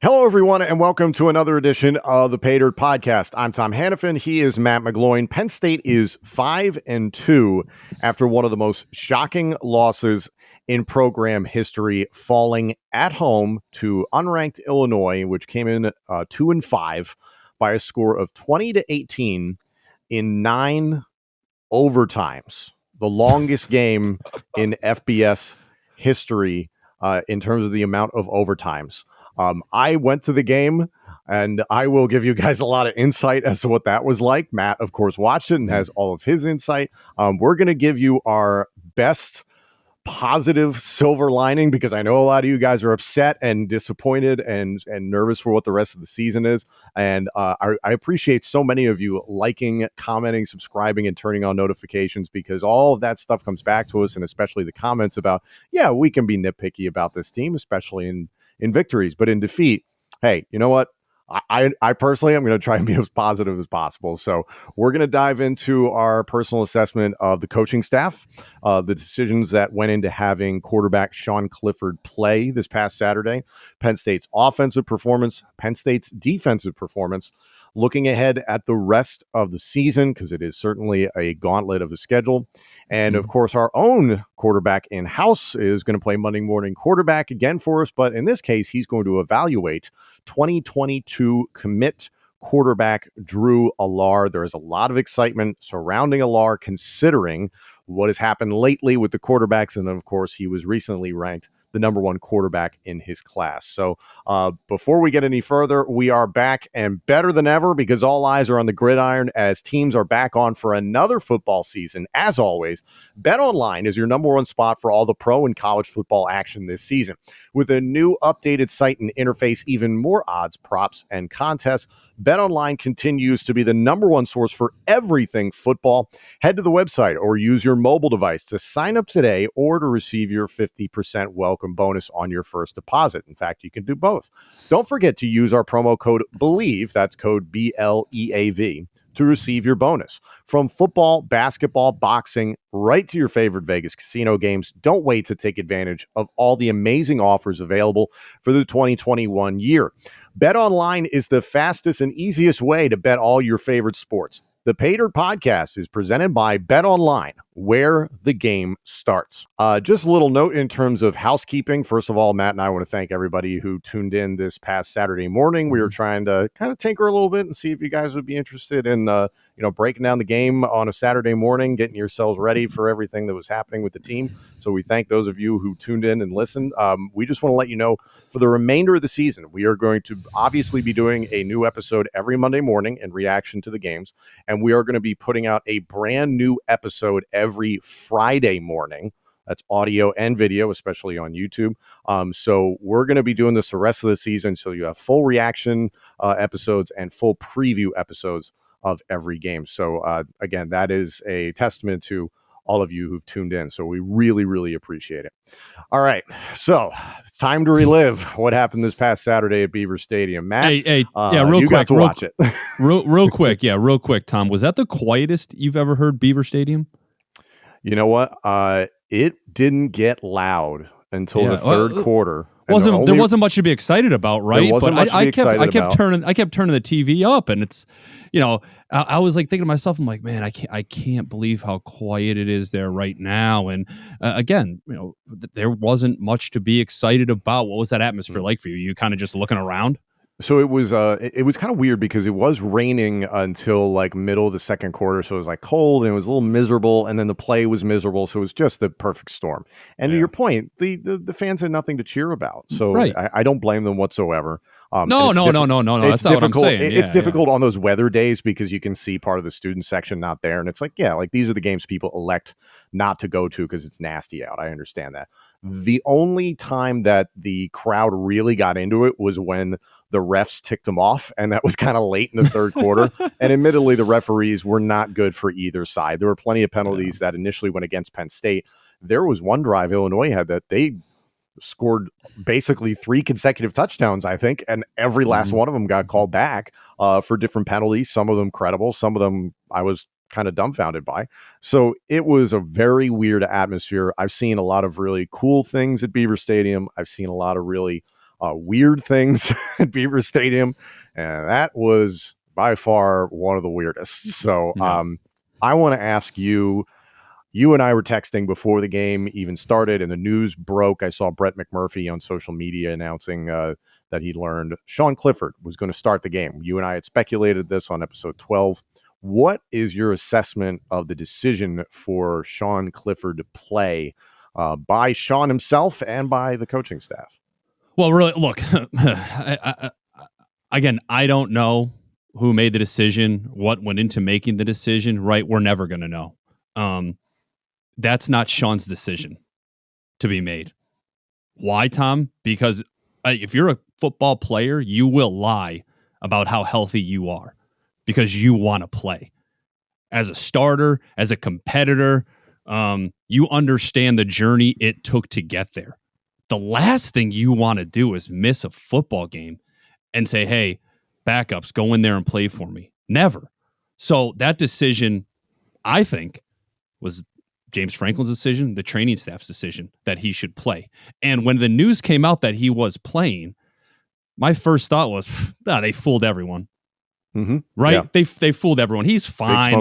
Hello, everyone, and welcome to another edition of the Paydirt podcast. I'm Tom Hannifan. He is Matt McGloin. Penn State is 5-2 after one of the most shocking losses in program history, falling at home to unranked Illinois, which came in 2-5 by a score of 20-18 in 9 overtimes, the longest game in FBS history in terms of the amount of overtimes. I went to the game, and I will give you guys a lot of insight as to what that was like. Matt, of course, watched it and has all of his insight. We're going to give you our best positive silver lining, because I know a lot of you guys are upset and disappointed and nervous for what the rest of the season is. And I appreciate so many of you liking, commenting, subscribing, and turning on notifications, because all of that stuff comes back to us, and especially the comments about, yeah, we can be nitpicky about this team, especially in victories, but in defeat, hey, you know what? I personally am going to try and be as positive as possible. So we're going to dive into our personal assessment of the coaching staff, the decisions that went into having quarterback Sean Clifford play this past Saturday, Penn State's offensive performance, Penn State's defensive performance, looking ahead at the rest of the season, because it is certainly a gauntlet of a schedule. And of course, our own quarterback in-house is going to play Monday morning quarterback again for us. But in this case, he's going to evaluate 2022 commit quarterback Drew Allar. There is a lot of excitement surrounding Allar, considering what has happened lately with the quarterbacks. And then, of course, he was recently ranked the number one quarterback in his class. So before we get any further, we are back and better than ever, because all eyes are on the gridiron as teams are back on for another football season. As always, BetOnline is your number one spot for all the pro and college football action this season. With a new updated site and interface, even more odds, props, and contests, BetOnline continues to be the number one source for everything football. Head to the website or use your mobile device to sign up today or to receive your 50% welcome bonus on your first deposit. In fact, you can do both. Don't forget to use our promo code BELIEVE, that's code BLEAV, to receive your bonus. From football, basketball, boxing, right to your favorite Vegas casino games, don't wait to take advantage of all the amazing offers available for the 2021 year. BetOnline is the fastest and easiest way to bet all your favorite sports. The Paydirt podcast is presented by BetOnline, where the game starts. Just a little note in terms of housekeeping. First of all, Matt and I want to thank everybody who tuned in this past Saturday morning. We were trying to kind of tinker a little bit and see if you guys would be interested in breaking down the game on a Saturday morning, getting yourselves ready for everything that was happening with the team. So we thank those of you who tuned in and listened. We just want to let you know, for the remainder of the season, we are going to obviously be doing a new episode every Monday morning in reaction to the games. And we are going to be putting out a brand new episode every Friday morning. That's audio and video, especially on YouTube. So we're going to be doing this the rest of the season. So you have full reaction episodes and full preview episodes of every game. So again, that is a testament to all of you who've tuned in. So we really, really appreciate it. All right. So it's time to relive what happened this past Saturday at Beaver Stadium. Matt, real quick, watch it. real quick, Tom. Was that the quietest you've ever heard Beaver Stadium? You know what? It didn't get loud until the third quarter. There wasn't much to be excited about, right? But I kept turning the TV up, and it's, I was like thinking to myself, I'm like, man, I can't believe how quiet it is there right now. And again, there wasn't much to be excited about. What was that atmosphere like for you? You kind of just looking around? So it was kind of weird, because it was raining until like middle of the second quarter. So it was like cold and it was a little miserable, and then the play was miserable. So it was just the perfect storm. And to your point, the fans had nothing to cheer about. So right. I don't blame them whatsoever. No. That's not what I'm saying. It's difficult on those weather days, because you can see part of the student section not there. And it's like, these are the games people elect not to go to because it's nasty out. I understand that. The only time that the crowd really got into it was when the refs ticked them off, and that was kind of late in the third quarter. And admittedly, the referees were not good for either side. There were plenty of penalties that initially went against Penn State. There was one drive Illinois had that they scored basically 3 consecutive touchdowns, I think, and every last one of them got called back for different penalties. Some of them credible, some of them I was kind of dumbfounded by. So it was a very weird atmosphere. I've seen a lot of really cool things at Beaver Stadium. I've seen a lot of really weird things at Beaver Stadium, and that was by far one of the weirdest. So I want to ask you. You and I were texting before the game even started and the news broke. I saw Brett McMurphy on social media announcing that he learned Sean Clifford was going to start the game. You and I had speculated this on episode 12. What is your assessment of the decision for Sean Clifford to play by Sean himself and by the coaching staff? Well, really, look, again, I don't know who made the decision, what went into making the decision, right? We're never going to know. That's not Sean's decision to be made. Why, Tom? Because if you're a football player, you will lie about how healthy you are because you want to play. As a starter, as a competitor, you understand the journey it took to get there. The last thing you want to do is miss a football game and say, hey, backups, go in there and play for me. Never. So that decision, I think, was James Franklin's decision, the training staff's decision that he should play. And when the news came out that he was playing, my first thought was, they fooled everyone. Mm-hmm. Right? Yeah. They fooled everyone. He's fine.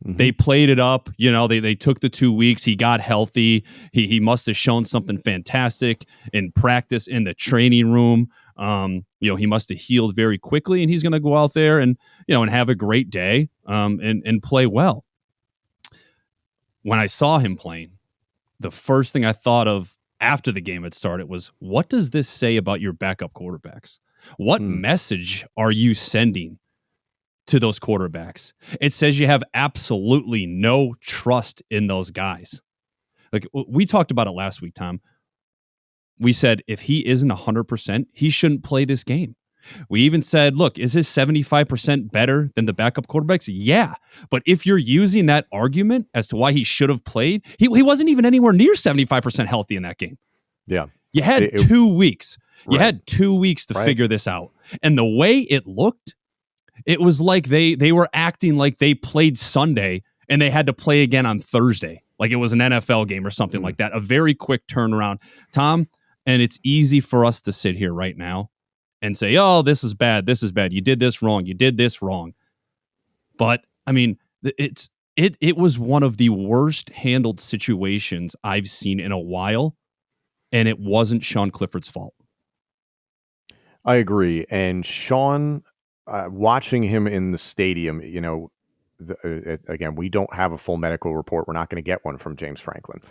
They played it up. You know, they took the 2 weeks. He got healthy. He must have shown something fantastic in practice in the training room. He must have healed very quickly, and he's going to go out there and have a great day and play well. When I saw him playing, the first thing I thought of after the game had started was, what does this say about your backup quarterbacks? What message are you sending to those quarterbacks? It says you have absolutely no trust in those guys. Like we talked about it last week, Tom. We said if he isn't 100%, he shouldn't play this game. We even said, look, is his 75% better than the backup quarterbacks? Yeah. But if you're using that argument as to why he should have played, he wasn't even anywhere near 75% healthy in that game. Yeah. You had 2 weeks. You had 2 weeks to Right. figure this out. And the way it looked, it was like they were acting like they played Sunday and they had to play again on Thursday. Like it was an NFL game or something like that. A very quick turnaround. Tom, and it's easy for us to sit here right now and say, oh, this is bad. This is bad. You did this wrong. You did this wrong. But I mean, it was one of the worst handled situations I've seen in a while. And it wasn't Sean Clifford's fault. I agree. And Sean, watching him in the stadium, again, we don't have a full medical report. We're not going to get one from James Franklin.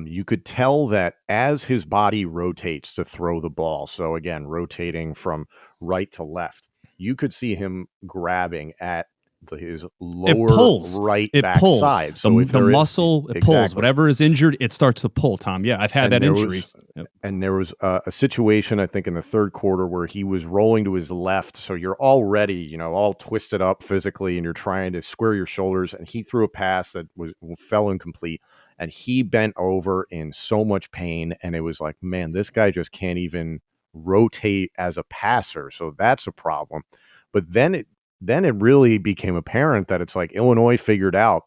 You could tell that as his body rotates to throw the ball, so again, rotating from right to left, you could see him grabbing at his lower right backside. So the muscle, it pulls. Whatever is injured, it starts to pull, Tom. Yeah, I've had that injury. And there was a situation, I think, in the third quarter where he was rolling to his left. So you're already, all twisted up physically, and you're trying to square your shoulders. And he threw a pass that fell incomplete. And he bent over in so much pain. And it was like, man, this guy just can't even rotate as a passer. So that's a problem. But then it really became apparent that it's like Illinois figured out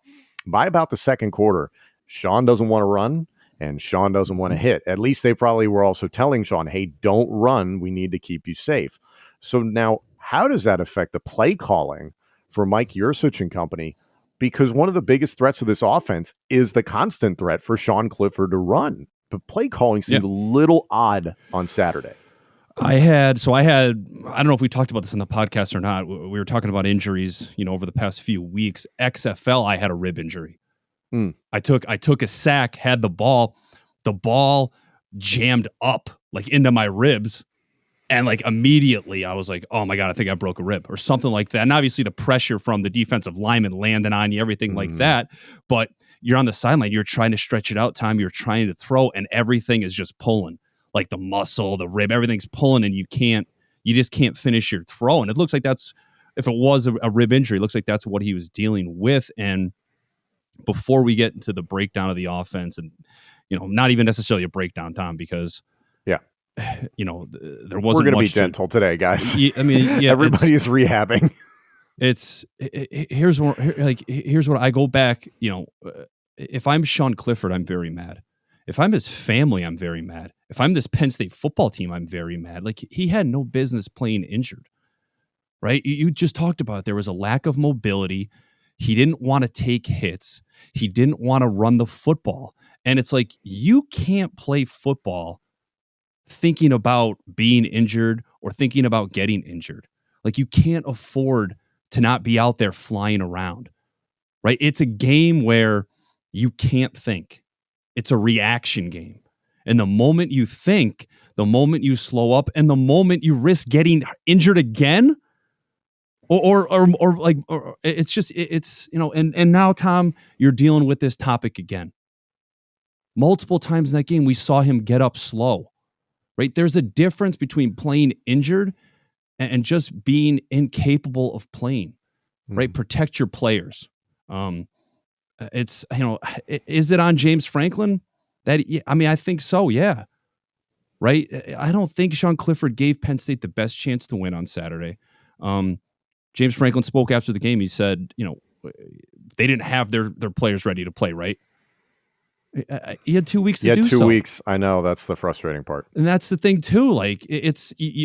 by about the second quarter, Sean doesn't want to run and Sean doesn't want to hit. At least they probably were also telling Sean, hey, don't run. We need to keep you safe. So now how does that affect the play calling for Mike Yurcich and company? Because one of the biggest threats of this offense is the constant threat for Sean Clifford to run. But play calling seemed a little odd on Saturday. I don't know if we talked about this in the podcast or not. We were talking about injuries, over the past few weeks. XFL, I had a rib injury. I took a sack, had the ball jammed up like into my ribs. And like immediately I was like, oh my God, I think I broke a rib or something like that. And obviously the pressure from the defensive lineman landing on you, everything like that. But you're on the sideline, you're trying to stretch it out, Tom. You're trying to throw and everything is just pulling. Like the muscle, the rib, everything's pulling and you just can't finish your throw. And it looks like if it was a rib injury, it looks like that's what he was dealing with. And before we get into the breakdown of the offense and, not even necessarily a breakdown, Tom, because there wasn't much. We're going to be gentle today, guys. I mean, yeah, everybody's rehabbing. Here's what I go back. If I'm Sean Clifford, I'm very mad. If I'm his family, I'm very mad. If I'm this Penn State football team, I'm very mad. Like, he had no business playing injured, right? You just talked about it. There was a lack of mobility. He didn't want to take hits. He didn't want to run the football. And it's like, you can't play football thinking about being injured or thinking about getting injured. Like, you can't afford to not be out there flying around, right? It's a game where you can't think. It's a reaction game. And the moment you think, the moment you slow up, and the moment you risk getting injured again, or it's just, it's, you know, and now, Tom, you're dealing with this topic again. Multiple times in that game, we saw him get up slow, right? There's a difference between playing injured and just being incapable of playing, right? Protect your players. It's, you know, is it on James Franklin? I mean, I think so. Yeah. Right. I don't think Sean Clifford gave Penn State the best chance to win on Saturday. James Franklin spoke after the game. He said, you know, they didn't have their players ready to play, right? He had 2 weeks to do so. He had 2 weeks. I know, that's the frustrating part. And that's the thing too. Like,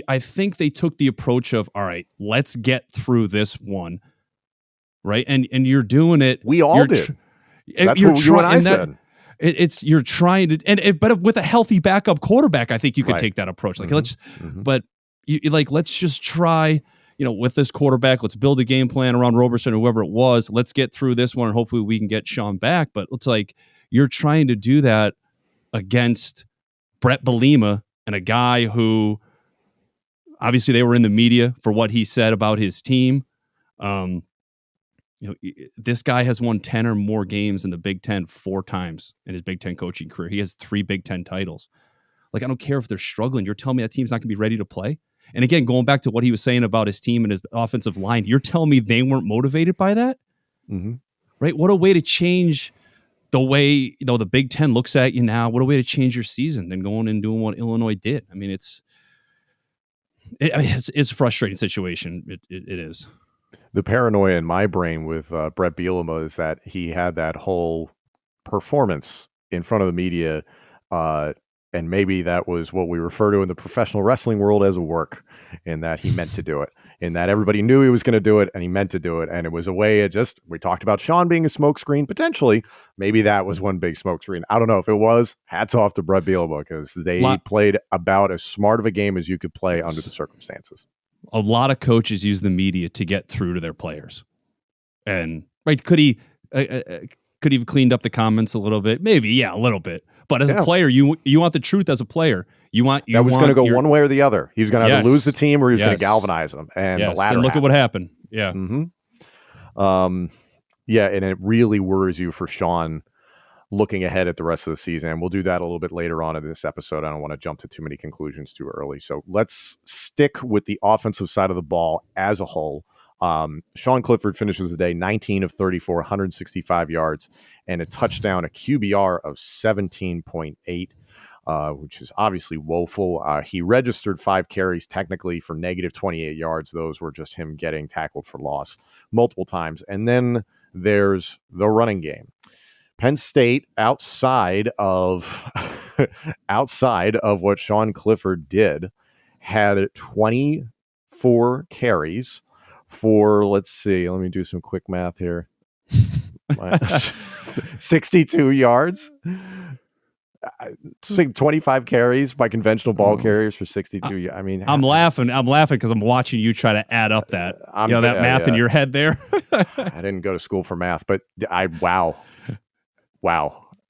I think they took the approach of, all right, let's get through this one. Right. And you're doing it. We all did. That's what you and I said. You're trying to, but with a healthy backup quarterback, I think you could take that approach. Like, let's just try, you know, with this quarterback, let's build a game plan around Roberson or whoever it was. Let's get through this one and hopefully we can get Sean back. But it's like, you're trying to do that against Brett Bielema and a guy who obviously they were in the media for what he said about his team. You know, this guy has won 10 or more games in the Big Ten 4 times in his Big Ten coaching career. He has 3 Big Ten titles. Like, I don't care if they're struggling. You're telling me that team's not going to be ready to play? And again, going back to what he was saying about his team and his offensive line, you're telling me they weren't motivated by that? Right? What a way to change the way, you know, the Big Ten looks at you now. What a way to change your season than going and doing what Illinois did. I mean, it's a frustrating situation. It is. The paranoia in my brain with Brett Bielema is that he had that whole performance in front of the media, and maybe that was what we refer to in the professional wrestling world as a work, in that he meant to do it, in that everybody knew he was going to do it, and he meant to do it, and it was a way we talked about Sean being a smokescreen, potentially. Maybe that was one big smokescreen. I don't know if it was. Hats off to Brett Bielema, because they played about as smart of a game as you could play under the circumstances. A lot of coaches use the media to get through to their players, and right, could he have cleaned up the comments a little bit? Maybe, yeah, a little bit. But as a player, you want the truth. As a player, that was going to go one way or the other. He was going to either lose the team or he was going to galvanize them. And the latter. And look at what happened. Yeah. Yeah, and it really worries you for Sean looking ahead at the rest of the season. And we'll do that a little bit later on in this episode. I don't want to jump to too many conclusions too early. So let's stick with the offensive side of the ball as a whole. Sean Clifford finishes the day 19 of 34, 165 yards, and a touchdown, a QBR of 17.8, which is obviously woeful. He registered 5 carries technically for negative 28 yards. Those were just him getting tackled for loss multiple times. And then there's the running game. Penn State, outside of what Sean Clifford did, had 24 carries for, let's see, let me do some quick math here. 62 yards. 25 carries by conventional ball carriers for 62. I mean, I'm laughing because I'm watching you try to add up that math in your head there. I didn't go to school for math, but wow.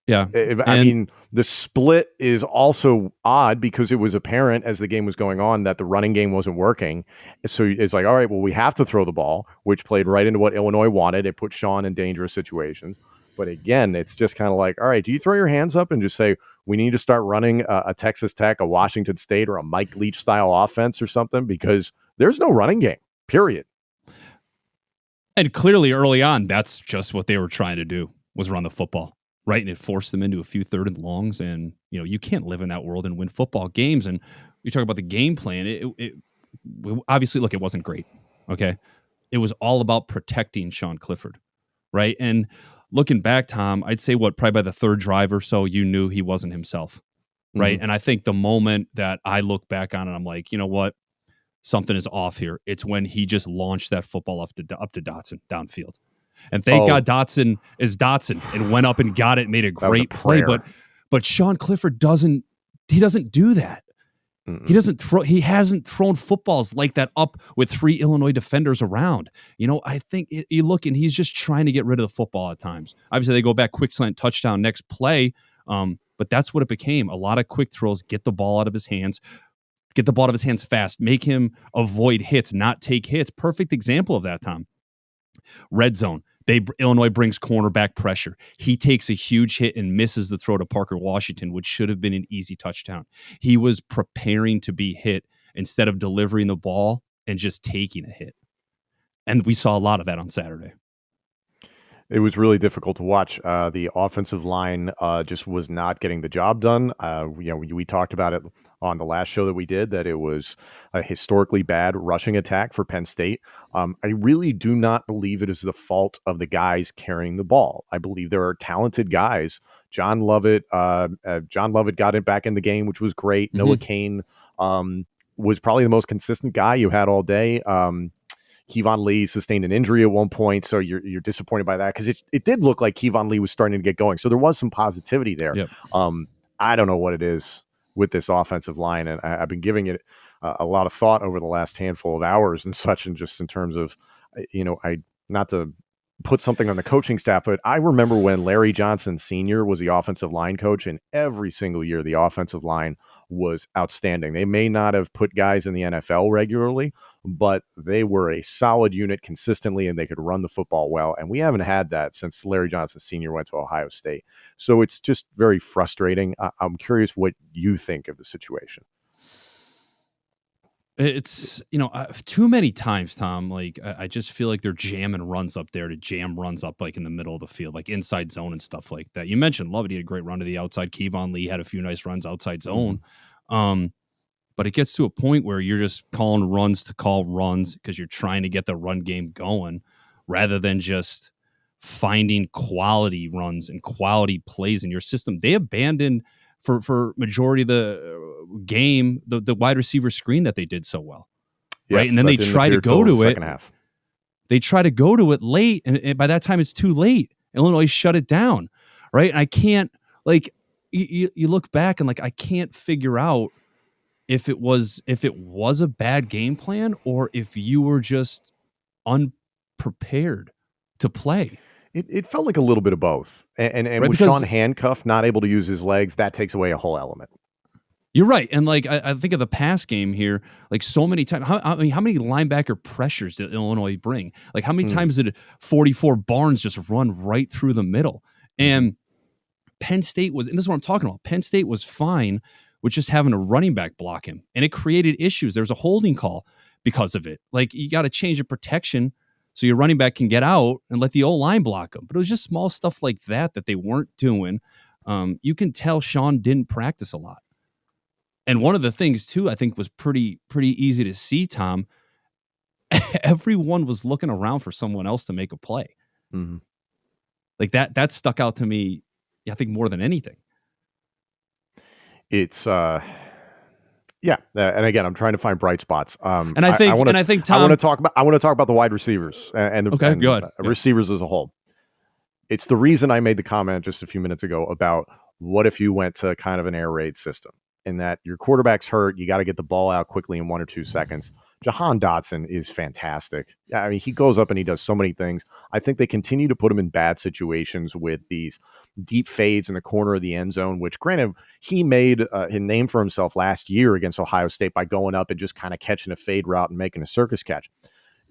Yeah. I mean, the split is also odd because it was apparent as the game was going on that the running game wasn't working. So it's like, all right, well, we have to throw the ball, which played right into what Illinois wanted. It put Sean in dangerous situations. But again, it's just kind of like, all right, do you throw your hands up and just say, we need to start running a Texas Tech, a Washington State, or a Mike Leach style offense or something? Because there's no running game, period. And clearly early on, that's just what they were trying to do, was run the football. Right, and it forced them into a few 3rd and longs, and you can't live in that world and win football games. And you talk about the game plan. It obviously, look, it wasn't great. Okay, it was all about protecting Sean Clifford, right? And looking back, Tom, I'd say probably by the third drive or so, you knew he wasn't himself. Right. And I think the moment that I look back on it, I'm like, you know what? Something is off here. It's when he just launched that football up to Dotson downfield. And thank God Dotson is Dotson and went up and got it and made a great play. But Sean Clifford doesn't do that. Mm-mm. He hasn't thrown footballs like that up with 3 Illinois defenders around. I think you look and he's just trying to get rid of the football at times. Obviously, they go back quick slant touchdown next play. But that's what it became. A lot of quick throws, get the ball out of his hands fast, make him avoid hits, not take hits. Perfect example of that, Tom. Red zone. Illinois brings cornerback pressure. He takes a huge hit and misses the throw to Parker Washington, which should have been an easy touchdown. He was preparing to be hit instead of delivering the ball and just taking a hit. And we saw a lot of that on Saturday. It was really difficult to watch. The offensive line just was not getting the job done. We talked about it on the last show that we did, that it was a historically bad rushing attack for Penn State. I really do not believe it is the fault of the guys carrying the ball. I believe there are talented guys. John Lovett got it back in the game, which was great. Mm-hmm. Noah Cain was probably the most consistent guy you had all day. Kevon Lee sustained an injury at one point, so you're disappointed by that, because it did look like Kevon Lee was starting to get going. So there was some positivity there. Yep. I don't know what it is with this offensive line, and I've been giving it a lot of thought over the last handful of hours and such, and just in terms of, not to put something on the coaching staff, but I remember when Larry Johnson Sr. was the offensive line coach, and every single year the offensive line was outstanding. They may not have put guys in the NFL regularly, but they were a solid unit consistently, and they could run the football well. And we haven't had that since Larry Johnson Sr. went to Ohio State. So it's just very frustrating. I'm curious what you think of the situation. It's, too many times, Tom, like I just feel like they're jamming runs up there to jam runs up like in the middle of the field, like inside zone and stuff like that. You mentioned Lovett, he had a great run to the outside. Kevon Lee had a few nice runs outside zone. But it gets to a point where you're just calling runs to call runs because you're trying to get the run game going rather than just finding quality runs and quality plays in your system. They abandoned for majority of the game, the wide receiver screen that they did so well. Yes, right. And then they try to go to it. They try to go to it late. And by that time it's too late. Illinois shut it down. Right. And I can't, like, you look back and like, I can't figure out if it was a bad game plan or if you were just unprepared to play. It felt like a little bit of both. And right, with Sean handcuffed, not able to use his legs, that takes away a whole element. You're right. And like, I think of the pass game here, like so many times, how many linebacker pressures did Illinois bring? Like how many times did 44 Barnes just run right through the middle? And Penn State and this is what I'm talking about. Penn State was fine with just having a running back block him. And it created issues. There was a holding call because of it. Like you got to change the protection so your running back can get out and let the O-line block him. But it was just small stuff like that they weren't doing. You can tell Sean didn't practice a lot. And one of the things, too, I think was pretty easy to see, Tom, everyone was looking around for someone else to make a play. Mm-hmm. Like that stuck out to me, I think, more than anything. It's... Yeah, and again, I'm trying to find bright spots. And I think Tom, I want to talk about the wide receivers and the receivers as a whole. It's the reason I made the comment just a few minutes ago about what if you went to kind of an air raid system, in that your quarterback's hurt, you got to get the ball out quickly in 1 or 2 seconds. Jahan Dotson is fantastic. I mean, he goes up and he does so many things. I think they continue to put him in bad situations with these deep fades in the corner of the end zone, which, granted, he made his name for himself last year against Ohio State by going up and just kind of catching a fade route and making a circus catch.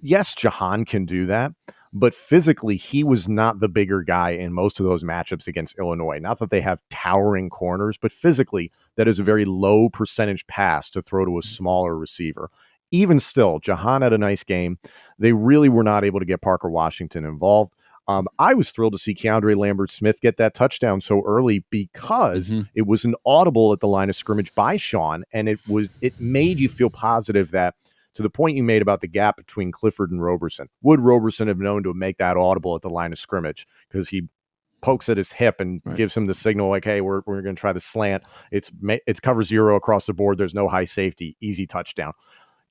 Yes, Jahan can do that, but physically, he was not the bigger guy in most of those matchups against Illinois. Not that they have towering corners, but physically, that is a very low percentage pass to throw to a smaller receiver. Even still, Jahan had a nice game. They really were not able to get Parker Washington involved. I was thrilled to see Keandre Lambert-Smith get that touchdown so early because it was an audible at the line of scrimmage by Sean, and it made you feel positive that, to the point you made about the gap between Clifford and Roberson, would Roberson have known to make that audible at the line of scrimmage? Because he pokes at his hip and Right. gives him the signal like, hey, we're going to try the slant. It's cover zero across the board. There's no high safety, easy touchdown.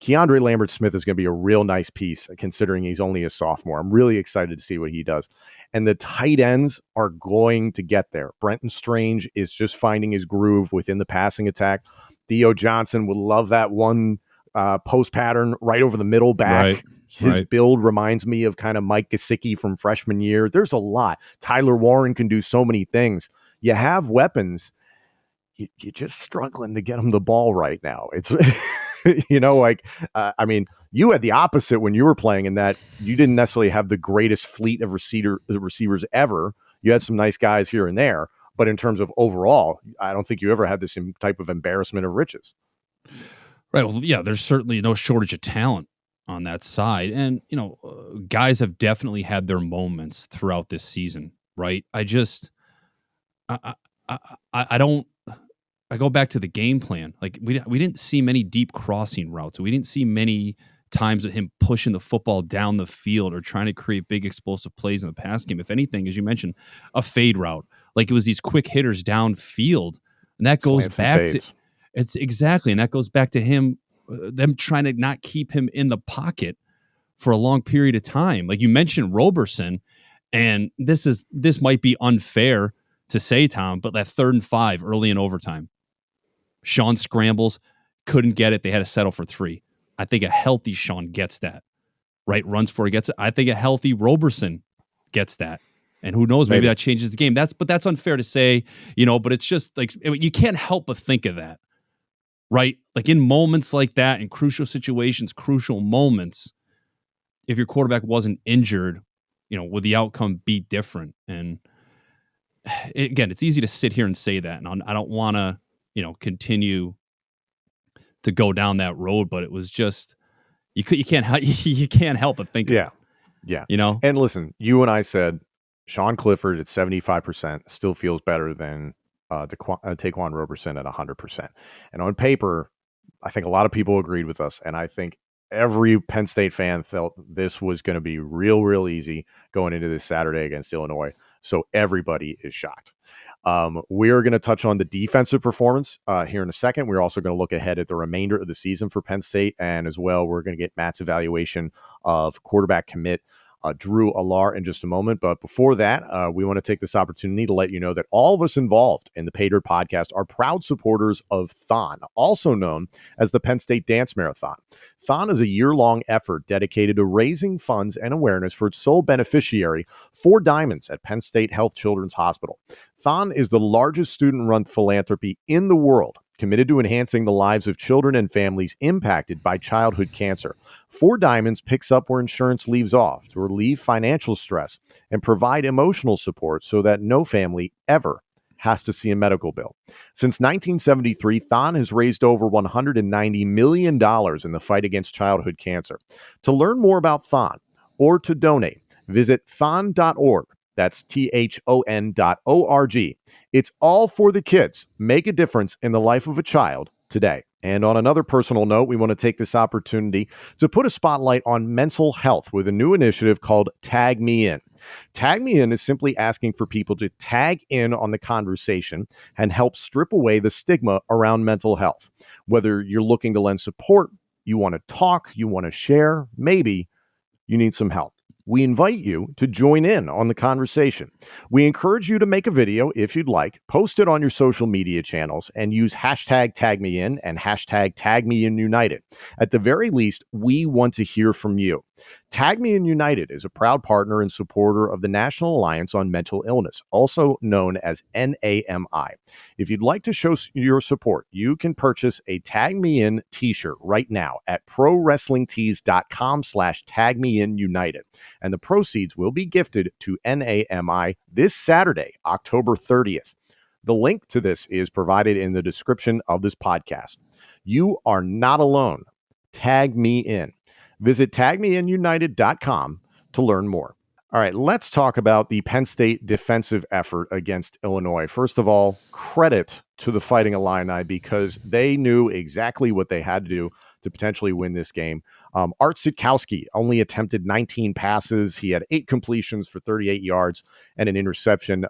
Keandre Lambert-Smith is going to be a real nice piece considering he's only a sophomore. I'm really excited to see what he does. And the tight ends are going to get there. Brenton Strange is just finding his groove within the passing attack. Theo Johnson would love that one post pattern right over the middle back. Right. His build reminds me of kind of Mike Gesicki from freshman year. There's a lot. Tyler Warren can do so many things. You have weapons. You're just struggling to get them the ball right now. It's, I mean, you had the opposite when you were playing in that you didn't necessarily have the greatest fleet of receivers ever. You had some nice guys here and there. But in terms of overall, I don't think you ever had this type of embarrassment of riches. Right. Well, yeah, there's certainly no shortage of talent on that side. And, guys have definitely had their moments throughout this season, right? I go back to the game plan. Like we didn't see many deep crossing routes. We didn't see many times of him pushing the football down the field or trying to create big explosive plays in the pass game. If anything, as you mentioned, a fade route, like it was these quick hitters downfield. And that goes back to it's exactly. And that goes back to him, them trying to not keep him in the pocket for a long period of time. Like you mentioned Roberson, and this might be unfair to say, Tom, but that 3rd and 5 early in overtime, Sean scrambles, couldn't get it. They had to settle for 3. I think a healthy Sean gets that, right? Runs for it, gets it. I think a healthy Roberson gets that. And who knows, maybe that changes the game. But that's unfair to say, but it's just like, you can't help but think of that, right? Like in moments like that, in crucial situations, crucial moments, if your quarterback wasn't injured, would the outcome be different? And again, it's easy to sit here and say that, and I don't want to, continue to go down that road. But it was just you can't help but think. Yeah. And listen, you and I said Sean Clifford at 75% still feels better than Taquan Roberson at 100%. And on paper, I think a lot of people agreed with us, and I think every Penn State fan felt this was going to be real, real easy going into this Saturday against Illinois. So everybody is shocked. We're going to touch on the defensive performance here in a second. We're also going to look ahead at the remainder of the season for Penn State. And as well, we're going to get Matt's evaluation of quarterback commit Drew Allar in just a moment. But before that, we want to take this opportunity to let you know that all of us involved in the Paydirt podcast are proud supporters of Thon, also known as the Penn State Dance Marathon. Thon is a year-long effort dedicated to raising funds and awareness for its sole beneficiary, 4 Diamonds at Penn State Health Children's Hospital. Thon is the largest student-run philanthropy in the world, committed to enhancing the lives of children and families impacted by childhood cancer. 4 Diamonds picks up where insurance leaves off to relieve financial stress and provide emotional support so that no family ever has to see a medical bill. Since 1973, Thon has raised over $190 million in the fight against childhood cancer. To learn more about Thon or to donate, visit thon.org. That's THON.org. It's all for the kids. Make a difference in the life of a child today. And on another personal note, we want to take this opportunity to put a spotlight on mental health with a new initiative called Tag Me In. Tag Me In is simply asking for people to tag in on the conversation and help strip away the stigma around mental health. Whether you're looking to lend support, you want to talk, you want to share, maybe you need some help. We invite you to join in on the conversation. We encourage you to make a video if you'd like, post it on your social media channels, and use hashtag #TagMeIn and hashtag #TagMeInUnited. At the very least, we want to hear from you. Tag Me In United is a proud partner and supporter of the National Alliance on Mental Illness, also known as NAMI. If you'd like to show your support, you can purchase a Tag Me In t-shirt right now at prowrestlingtees.com/TagMeInUnited. And the proceeds will be gifted to NAMI this Saturday, October 30th. The link to this is provided in the description of this podcast. You are not alone. Tag Me In. Visit tagmeinunited.com to learn more. All right, let's talk about the Penn State defensive effort against Illinois. First of all, credit to the Fighting Illini because they knew exactly what they had to do to potentially win this game. Art Sitkowski only attempted 19 passes. He had 8 completions for 38 yards and an interception.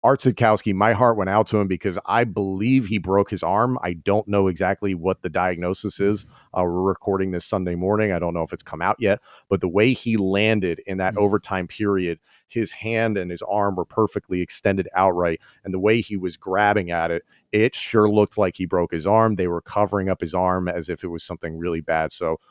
Art Sitkowski, my heart went out to him because I believe he broke his arm. I don't know exactly what the diagnosis is. We're recording this Sunday morning. I don't know if it's come out yet, but the way he landed in that overtime period, his hand and his arm were perfectly extended outright. And the way he was grabbing at it, it sure looked like he broke his arm. They were covering up his arm as if it was something really bad. So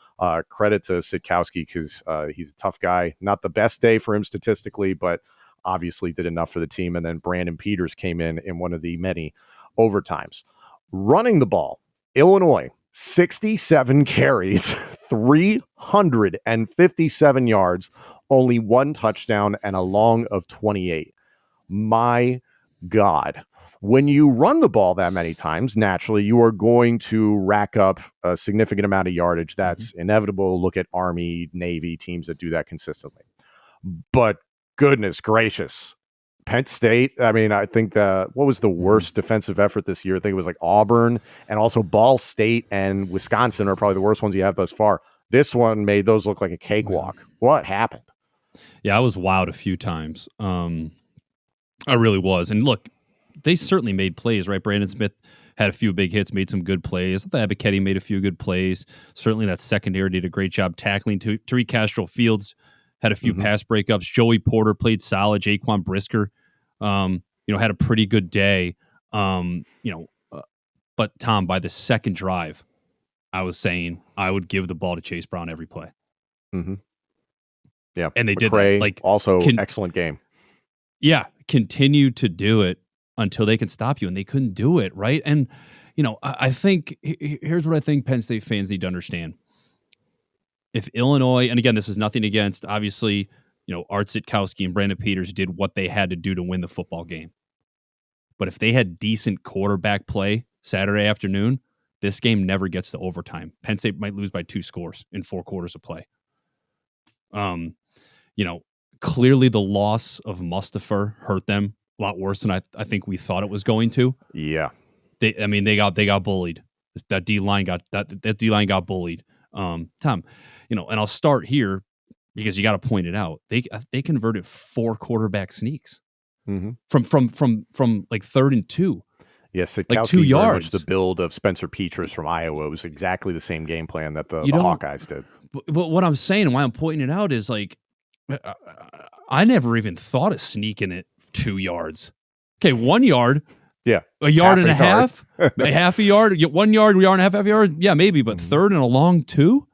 credit to Sitkowski because he's a tough guy. Not the best day for him statistically, but obviously did enough for the team. And then Brandon Peters came in one of the many overtimes. Running the ball, Illinois, 67 carries, 357 yards, only 1 touchdown, and a long of 28. My God. When you run the ball that many times, naturally, you are going to rack up a significant amount of yardage. That's inevitable. Look at Army, Navy, teams that do that consistently. But goodness gracious, Penn State. I mean, I think what was the worst defensive effort this year? I think it was like Auburn and also Ball State and Wisconsin are probably the worst ones you have thus far. This one made those look like a cakewalk. What happened? Yeah, I was wowed a few times. I really was. And look, they certainly made plays, right? Brandon Smith had a few big hits, made some good plays. I thought Abichetti made a few good plays. Certainly that secondary did a great job tackling. Tariq Castro Fields had a few pass breakups. Joey Porter played solid. Jaquan Brisker, had a pretty good day. But Tom, by the second drive, I was saying I would give the ball to Chase Brown every play. Mm-hmm. Yeah, and they McCray, did that. Like also excellent game. Yeah, continue to do it until they can stop you, and they couldn't do it, right? And I think here's what I think Penn State fans need to understand. If Illinois, and again, this is nothing against, obviously, Art Sitkowski and Brandon Peters did what they had to do to win the football game. But if they had decent quarterback play Saturday afternoon, this game never gets to overtime. Penn State might lose by 2 scores in 4 quarters of play. Clearly the loss of Mustipher hurt them a lot worse than I think we thought it was going to. Yeah. They got bullied. That D-line got bullied. Tom, and I'll start here because you got to point it out. They converted 4 quarterback sneaks from like 3rd and 2. Yes, like 2 yards. The build of Spencer Petras from Iowa was exactly the same game plan that the Hawkeyes did. But what I'm saying and why I'm pointing it out is like I never even thought of sneaking it 2 yards. Okay, 1 yard. Yeah. A yard and a half. A half a yard. 1 yard, yard and a half yard. Yeah, maybe, but 3rd and a long 2?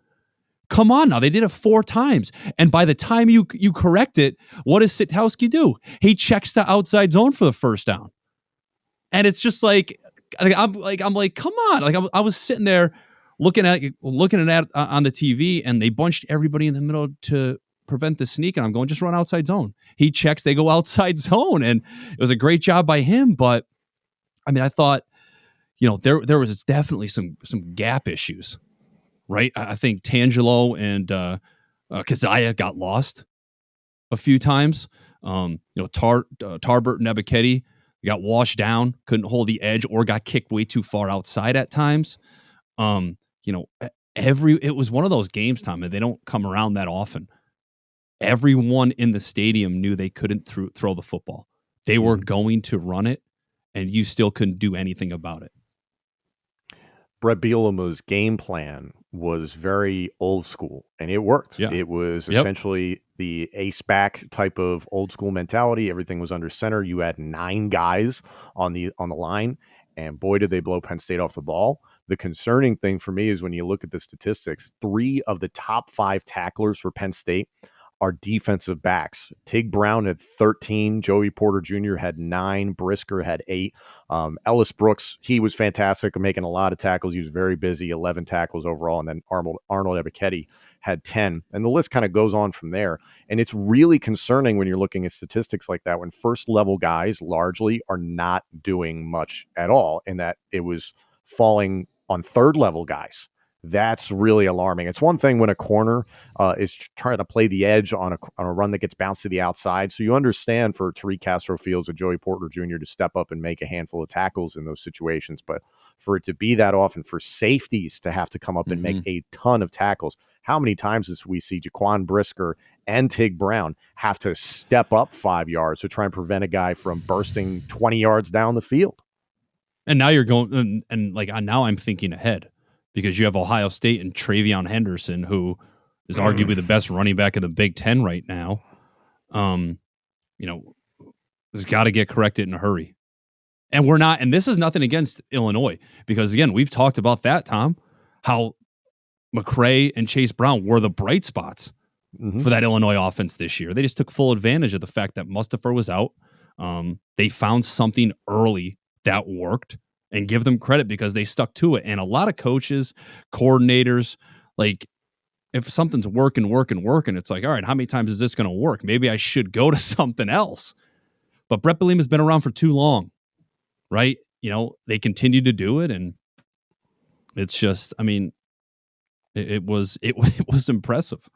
Come on now. They did it 4 times. And by the time you correct it, what does Sitkowski do? He checks the outside zone for the first down. And it's just like I'm like, come on. Like I was sitting there looking at it on the TV, and they bunched everybody in the middle to prevent the sneak, and I'm going, just run outside zone. He checks, they go outside zone, and it was a great job by him. But I mean, I thought, there was definitely some gap issues, right? I think Tangelo and Keziah got lost a few times. Tarbert and Abichetti got washed down, couldn't hold the edge, or got kicked way too far outside at times. It was one of those games, Tom, and they don't come around that often. Everyone in the stadium knew they couldn't throw the football. They were going to run it, and you still couldn't do anything about it. Brett Bielema's game plan was very old school, and it worked. Yeah. It was essentially the ace back type of old school mentality. Everything was under center. You had 9 guys on the line, and boy, did they blow Penn State off the ball. The concerning thing for me is when you look at the statistics, 3 of the top 5 tacklers for Penn State are defensive backs. Tig Brown had 13. Joey Porter Jr. had 9. Brisker had 8. Ellis Brooks, he was fantastic, making a lot of tackles. He was very busy, 11 tackles overall. And then Arnold Abichetti had 10. And the list kind of goes on from there. And it's really concerning when you're looking at statistics like that, when first-level guys largely are not doing much at all, and that it was falling on third-level guys. That's really alarming. It's one thing when a corner is trying to play the edge on a run that gets bounced to the outside. So you understand for Tariq Castro Fields or Joey Porter Jr. to step up and make a handful of tackles in those situations. But for it to be that often, for safeties to have to come up and make a ton of tackles, how many times does we see Jaquan Brisker and Tig Brown have to step up 5 yards to try and prevent a guy from bursting 20 yards down the field? And now you're going, and like now I'm thinking ahead, because you have Ohio State and Travion Henderson, who is arguably the best running back in the Big Ten right now. Has got to get corrected in a hurry. And we're not, and this is nothing against Illinois, because again, we've talked about that, Tom, how McCray and Chase Brown were the bright spots for that Illinois offense this year. They just took full advantage of the fact that Mustipher was out. They found something early that worked, and give them credit because they stuck to it. And a lot of coaches, coordinators, like if something's working, it's like, all right, how many times is this going to work? Maybe I should go to something else. But Brett Bielema has been around for too long, right? They continue to do it, and it's just, I mean, it was impressive.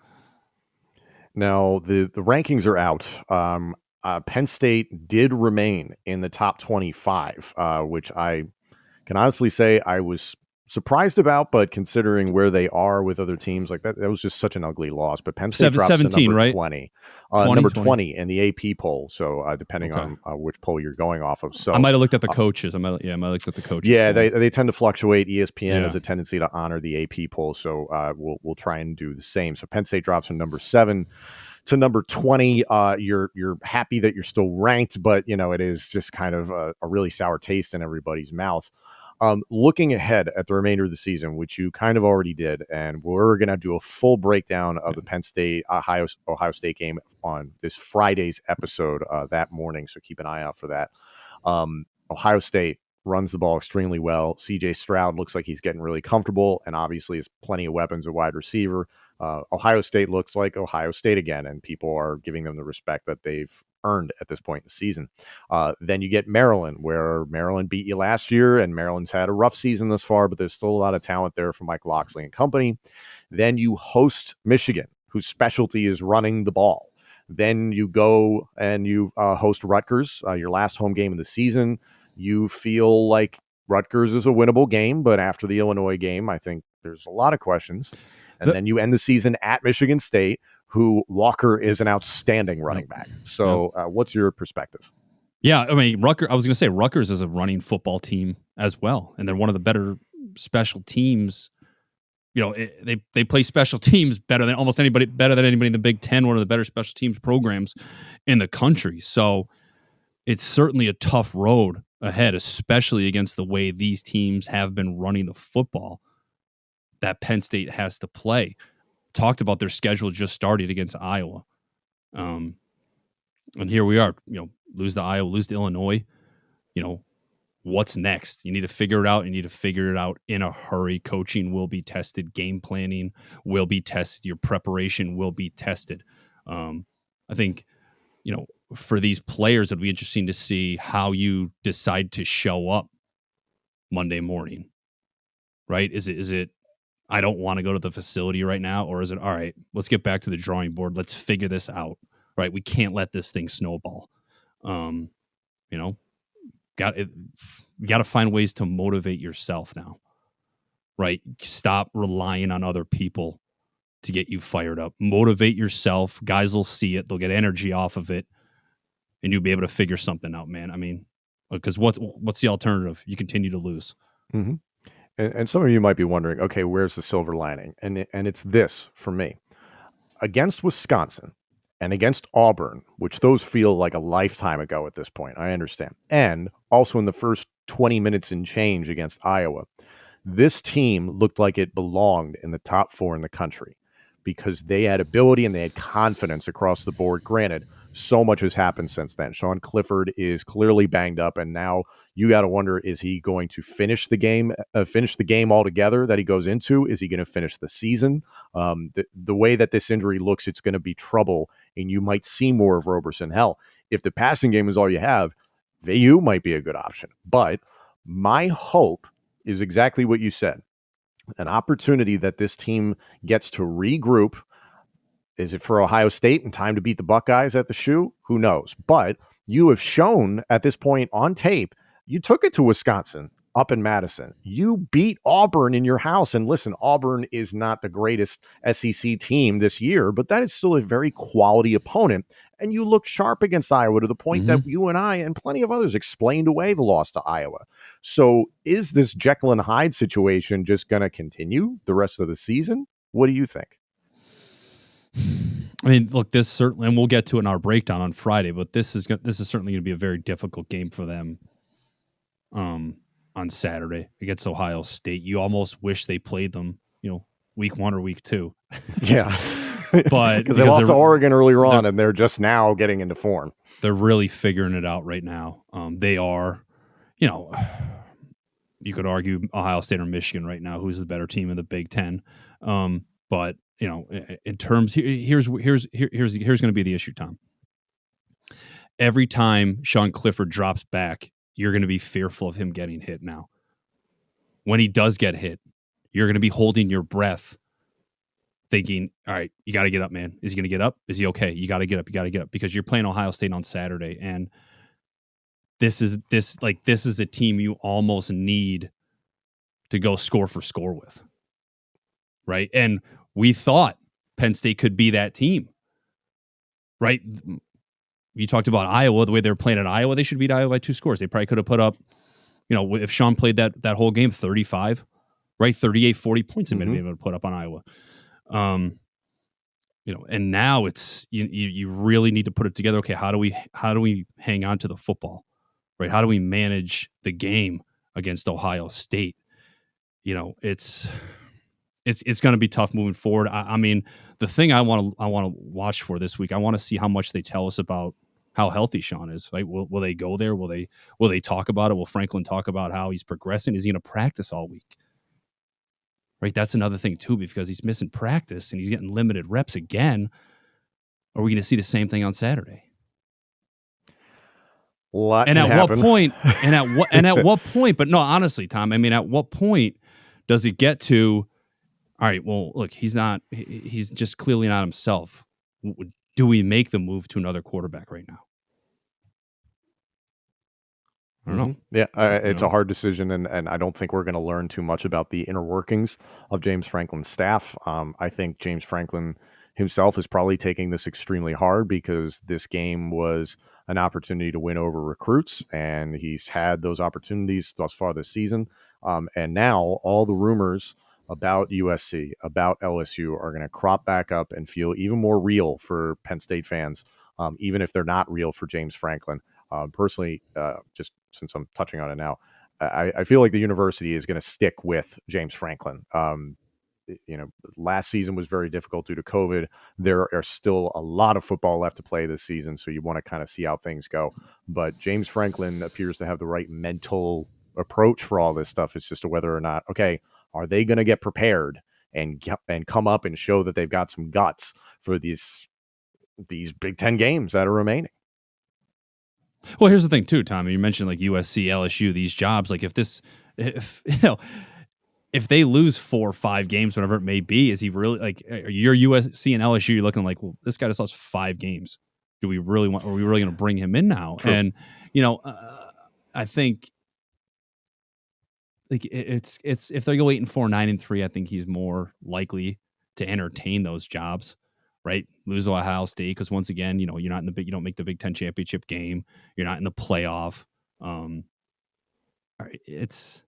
Now the rankings are out. Penn State did remain in the top 25, which I can honestly say I was surprised about, but considering where they are with other teams like that was just such an ugly loss. But Penn State drops 17, to number right? 20, number 20 in the AP poll. So depending on which poll you're going off of. So I might have looked at the coaches. I might have looked at the coaches. Yeah, they tend to fluctuate. ESPN has a tendency to honor the AP poll. So we'll try and do the same. So Penn State drops from number 7 to number 20. You're happy that you're still ranked, but it is just kind of a really sour taste in everybody's mouth. Looking ahead at the remainder of the season, which you kind of already did, and we're going to do a full breakdown of the Penn State Ohio State game on this Friday's episode that morning. So keep an eye out for that. Ohio State runs the ball extremely well. CJ Stroud looks like he's getting really comfortable, and obviously has plenty of weapons at wide receiver. Ohio State looks like Ohio State again, and people are giving them the respect that they've earned at this point in the season. Then you get Maryland, where Maryland beat you last year, and Maryland's had a rough season thus far, but there's still a lot of talent there from Mike Locksley and company. Then you host Michigan, whose specialty is running the ball. Then you go and you host Rutgers, your last home game of the season. You feel like Rutgers is a winnable game, but after the Illinois game, I think there's a lot of questions. And then you end the season at Michigan State, who Walker is an outstanding running back. So what's your perspective? Yeah, I mean, I was going to say Rutgers is a running football team as well, and they're one of the better special teams. They play special teams better than anybody in the Big Ten, one of the better special teams programs in the country. So it's certainly a tough road ahead, especially against the way these teams have been running the football that Penn State has to play. Talked about their schedule just started against Iowa. And here we are, lose to Iowa, lose to Illinois. What's next? You need to figure it out. You need to figure it out in a hurry. Coaching will be tested. Game planning will be tested. Your preparation will be tested. I think, for these players, it'll be interesting to see how you decide to show up Monday morning, right? Is it, I don't want to go to the facility right now, or is it, all right, let's get back to the drawing board. Let's figure this out, right? We can't let this thing snowball. Got to find ways to motivate yourself now, right? Stop relying on other people to get you fired up. Motivate yourself. Guys will see it. They'll get energy off of it, and you'll be able to figure something out, man. I mean, because what's the alternative? You continue to lose. Mm-hmm. And some of you might be wondering, okay, where's the silver lining? And it's this for me. Against Wisconsin and against Auburn, which those feel like a lifetime ago at this point, I understand. And also in the first 20 minutes and change against Iowa, this team looked like it belonged in the top 4 in the country because they had ability and they had confidence across the board. Granted, so much has happened since then. Sean Clifford is clearly banged up, and now you got to wonder, is he going to finish the game altogether that he goes into? Is he going to finish the season? The way that this injury looks, it's going to be trouble, and you might see more of Roberson. Hell, if the passing game is all you have, VU might be a good option. But my hope is exactly what you said. an opportunity that this team gets to regroup. Is it for Ohio State and time to beat the Buckeyes at the shoe? Who knows? But you have shown at this point on tape, you took it to Wisconsin up in Madison. You beat Auburn in your house. And listen, Auburn is not the greatest SEC team this year, but that is still a very quality opponent. And you looked sharp against Iowa to the point that you and I and plenty of others explained away the loss to Iowa. So is this Jekyll and Hyde situation just going to continue the rest of the season? What do you think? I mean, look, this certainly, and we'll get to it in our breakdown on Friday, but this is certainly going to be a very difficult game for them on Saturday against Ohio State. You almost wish they played them, week 1 or week 2. Yeah. But because they lost to Oregon earlier on, and they're just now getting into form. They're really figuring it out right now. They are, you could argue Ohio State or Michigan right now, who's the better team in the Big Ten. But in terms, here's going to be the issue, Tom. Every time Sean Clifford drops back, you're going to be fearful of him getting hit now. When he does get hit, you're going to be holding your breath, thinking, all right, you got to get up, man. Is he going to get up? Is he okay? You got to get up. You got to get up, because you're playing Ohio State on Saturday. And this is a team you almost need to go score for score with. Right. And we thought Penn State could be that team. Right. You talked about Iowa, the way they were playing at Iowa, they should beat Iowa by 2 scores. They probably could have put up, if Sean played that whole game, 35, right? 38, 40 points they may be able to put up on Iowa. And now it's, you really need to put it together. Okay. How do we hang on to the football, right? How do we manage the game against Ohio State? It's going to be tough moving forward. I mean, the thing I want to watch for this week, I want to see how much they tell us about how healthy Sean is. Right? Will they go there? Will they talk about it? Will Franklin talk about how he's progressing? Is he going to practice all week? Right? That's another thing too, because he's missing practice and he's getting limited reps again. Are we going to see the same thing on Saturday? And at what point? At what point? But no, honestly, Tom. I mean, at what point does it get to? All right, well, look, he's just clearly not himself. Do we make the move to another quarterback right now? I don't know. Yeah, it's a hard decision, and I don't think we're going to learn too much about the inner workings of James Franklin's staff. I think James Franklin himself is probably taking this extremely hard, because this game was an opportunity to win over recruits, and he's had those opportunities thus far this season. And now all the rumors about USC, about LSU are going to crop back up and feel even more real for Penn State fans, even if they're not real for James Franklin. Personally, just since I'm touching on it now, I feel like the university is going to stick with James Franklin. Last season was very difficult due to COVID. There are still a lot of football left to play this season, so you want to kind of see how things go. But James Franklin appears to have the right mental approach for all this stuff. It's just whether or not, okay, are they going to get prepared and come up and show that they've got some guts for these Big Ten games that are remaining? Well, here's the thing too, Tommy. You mentioned like USC, LSU, these jobs. Like if they lose 4 or 5 games, whatever it may be, is he really like? You're USC and LSU. You're looking like, well, this guy just lost 5 games. Are we really going to bring him in now? True. And I think. Like it's if they go 8-4, 9-3, I think he's more likely to entertain those jobs, right? Lose to Ohio State because once again, you're not in you don't make the Big Ten championship game. You're not in the playoff. It's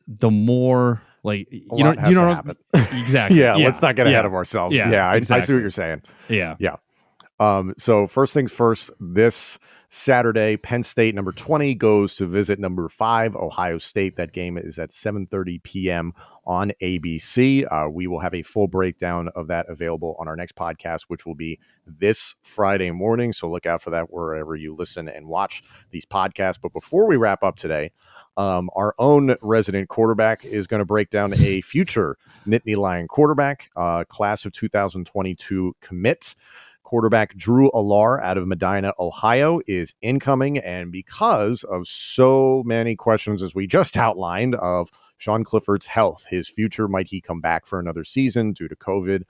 the more like exactly. Yeah, let's not get ahead of ourselves. Yeah, exactly. I see what you're saying. Yeah. So first things first, this Saturday, Penn State, number 20, goes to visit number 5, Ohio State. That game is at 7:30 p.m. on ABC. We will have a full breakdown of that available on our next podcast, which will be this Friday morning. So look out for that wherever you listen and watch these podcasts. But before we wrap up today, our own resident quarterback is going to break down a future Nittany Lion quarterback, class of 2022 commit. Quarterback Drew Allar out of Medina, Ohio is incoming. And because of so many questions, as we just outlined, of Sean Clifford's health, his future, might he come back for another season due to COVID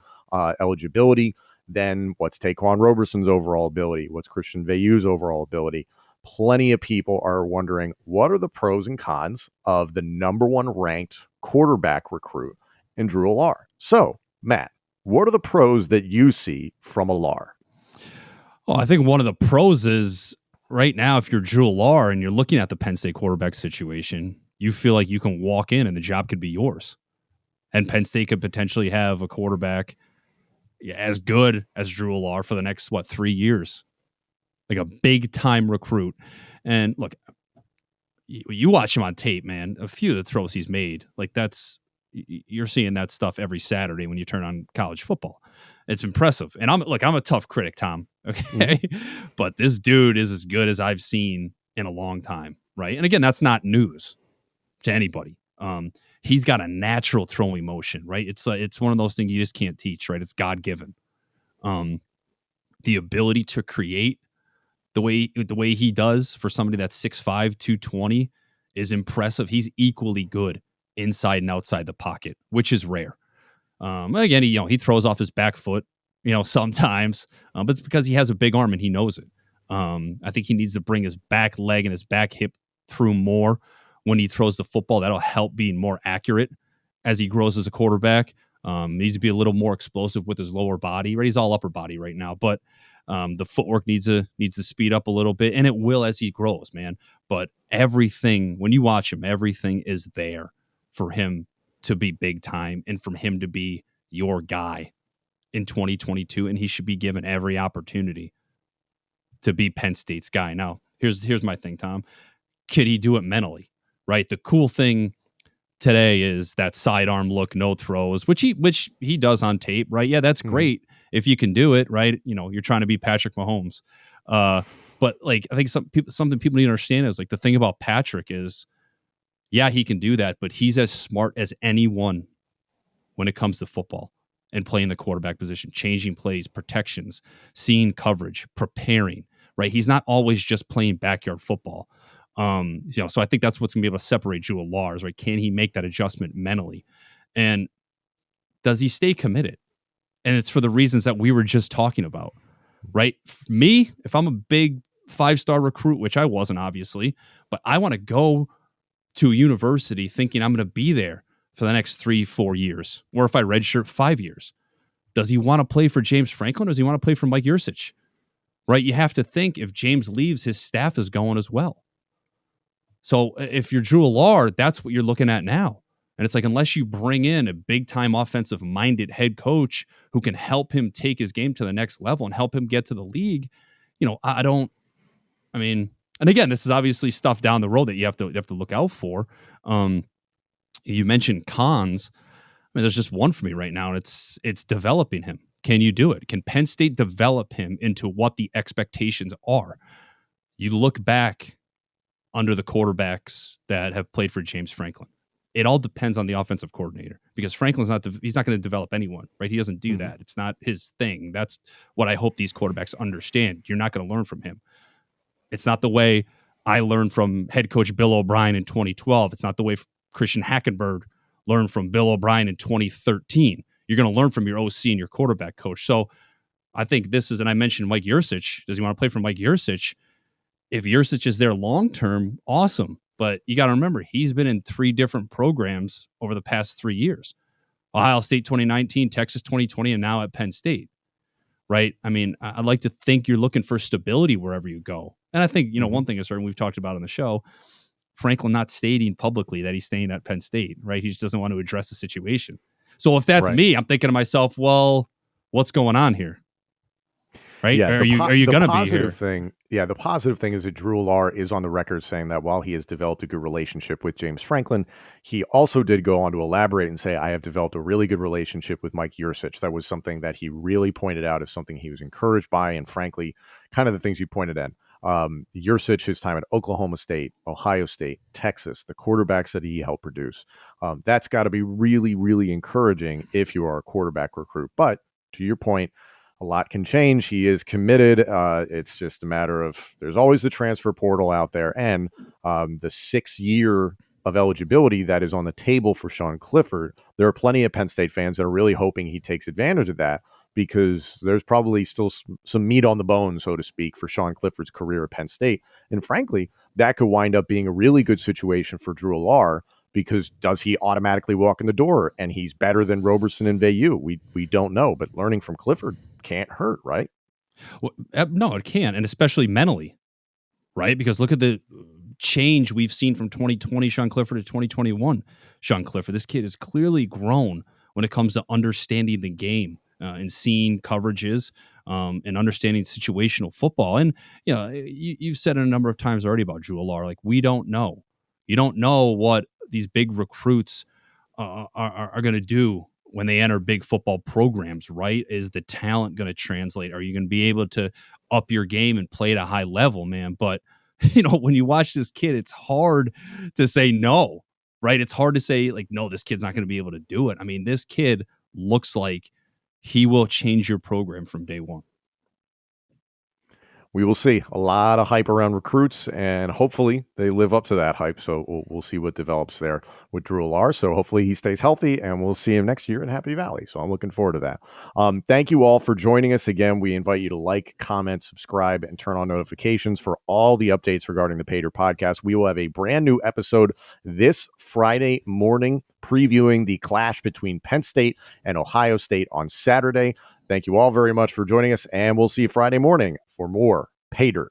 eligibility? Then what's Taquan Roberson's overall ability? What's Christian Veilleux's overall ability? Plenty of people are wondering, what are the pros and cons of the number one ranked quarterback recruit in Drew Allar? So, Matt, what are the pros that you see from Allar? Well, I think one of the pros is right now, if you're Drew Allar and you're looking at the Penn State quarterback situation, you feel like you can walk in and the job could be yours. And Penn State could potentially have a quarterback as good as Drew Allar for the next, 3 years. Like a big time recruit. And look, you watch him on tape, man, a few of the throws he's made, like you're seeing that stuff every Saturday when you turn on college football. It's impressive. And I'm a tough critic, Tom. Okay. Mm-hmm. But this dude is as good as I've seen in a long time. Right. And again, that's not news to anybody. He's got a natural throwing motion, right? It's one of those things you just can't teach, right? It's God-given. The ability to create the way he does for somebody that's 6'5", 220 is impressive. He's equally good inside and outside the pocket, which is rare. Again, he throws off his back foot, sometimes, but it's because he has a big arm and he knows it. I think he needs to bring his back leg and his back hip through more when he throws the football. That'll help being more accurate as he grows as a quarterback. He needs to be a little more explosive with his lower body. Right, he's all upper body right now, but the footwork needs to speed up a little bit, and it will as he grows, man. But everything, when you watch him, everything is there for him to be big time and for him to be your guy in 2022, and he should be given every opportunity to be Penn State's guy. Now, here's my thing, Tom. Could he do it mentally? Right. The cool thing today is that sidearm look, no throws, which he does on tape, right? Yeah, that's great if you can do it, right? You're trying to be Patrick Mahomes. But like, I think something people need to understand is like the thing about Patrick is, yeah, he can do that, but he's as smart as anyone when it comes to football and playing the quarterback position, changing plays, protections, seeing coverage, preparing, right? He's not always just playing backyard football. So I think that's what's gonna be able to separate Drew Allar, right? Can he make that adjustment mentally? And does he stay committed? And it's for the reasons that we were just talking about, right? Me, if I'm a big 5-star recruit, which I wasn't obviously, but I want to go to a university thinking I'm going to be there for the next 3-4 years, or if I redshirt 5 years, does he want to play for James Franklin or does he want to play for Mike Yurcich? Right? You have to think if James leaves, his staff is going as well. So if you're Drew Allar, that's what you're looking at now. And it's like, unless you bring in a big time offensive minded head coach who can help him take his game to the next level and help him get to the league, and again, this is obviously stuff down the road that you have to look out for. You mentioned cons. There's just one for me right now, and it's developing him. Can you do it? Can Penn State develop him into what the expectations are? You look back under the quarterbacks that have played for James Franklin. It all depends on the offensive coordinator because Franklin's he's not going to develop anyone, right? He doesn't do that. It's not his thing. That's what I hope these quarterbacks understand. You're not going to learn from him. It's not the way I learned from head coach Bill O'Brien in 2012. It's not the way Christian Hackenberg learned from Bill O'Brien in 2013. You're going to learn from your OC and your quarterback coach. So I think this is, and I mentioned Mike Yurcich. Does he want to play for Mike Yurcich? If Yurcich is there long-term, awesome. But you got to remember, he's been in 3 different programs over the past 3 years. Ohio State 2019, Texas 2020, and now at Penn State, right? I mean, I'd like to think you're looking for stability wherever you go. And I think, one thing is certain, we've talked about on the show, Franklin not stating publicly that he's staying at Penn State, right? He just doesn't want to address the situation. So if that's me, I'm thinking to myself, well, what's going on here? Right? Yeah, are you going to be here? The positive thing is that Drew Allar is on the record saying that while he has developed a good relationship with James Franklin, he also did go on to elaborate and say, I have developed a really good relationship with Mike Yurcich. That was something that he really pointed out as something he was encouraged by. And frankly, kind of the things you pointed at. Yurcich, his time at Oklahoma State, Ohio State, Texas, the quarterbacks that he helped produce. That's got to be really, really encouraging if you are a quarterback recruit. But to your point, a lot can change. He is committed. It's just a matter of there's always the transfer portal out there, and the 6 year of eligibility that is on the table for Sean Clifford. There are plenty of Penn State fans that are really hoping he takes advantage of that, because there's probably still some meat on the bone, so to speak, for Sean Clifford's career at Penn State. And frankly, that could wind up being a really good situation for Drew Allar, because does he automatically walk in the door and he's better than Roberson and Veilleux? We don't know, but learning from Clifford can't hurt, right? Well, no, it can't, and especially mentally, right? Because look at the change we've seen from 2020 Sean Clifford to 2021 Sean Clifford. This kid has clearly grown when it comes to understanding the game and seeing coverages and understanding situational football. And you've said it a number of times already about Drew Allar. Like, we don't know. You don't know what these big recruits are going to do when they enter big football programs, right? Is the talent going to translate? Are you going to be able to up your game and play at a high level, man? But when you watch this kid, it's hard to say no, right? It's hard to say, like, no, this kid's not going to be able to do it. I mean, this kid looks like he will change your program from day one. We will see. A lot of hype around recruits, and hopefully they live up to that hype. So we'll see what develops there with Drew Allar. So hopefully he stays healthy, and we'll see him next year in Happy Valley. So I'm looking forward to that. Thank you all for joining us. Again, we invite you to like, comment, subscribe, and turn on notifications for all the updates regarding the Paydirt podcast. We will have a brand new episode this Friday morning, previewing the clash between Penn State and Ohio State on Saturday. Thank you all very much for joining us, and we'll see you Friday morning for more Paydirt.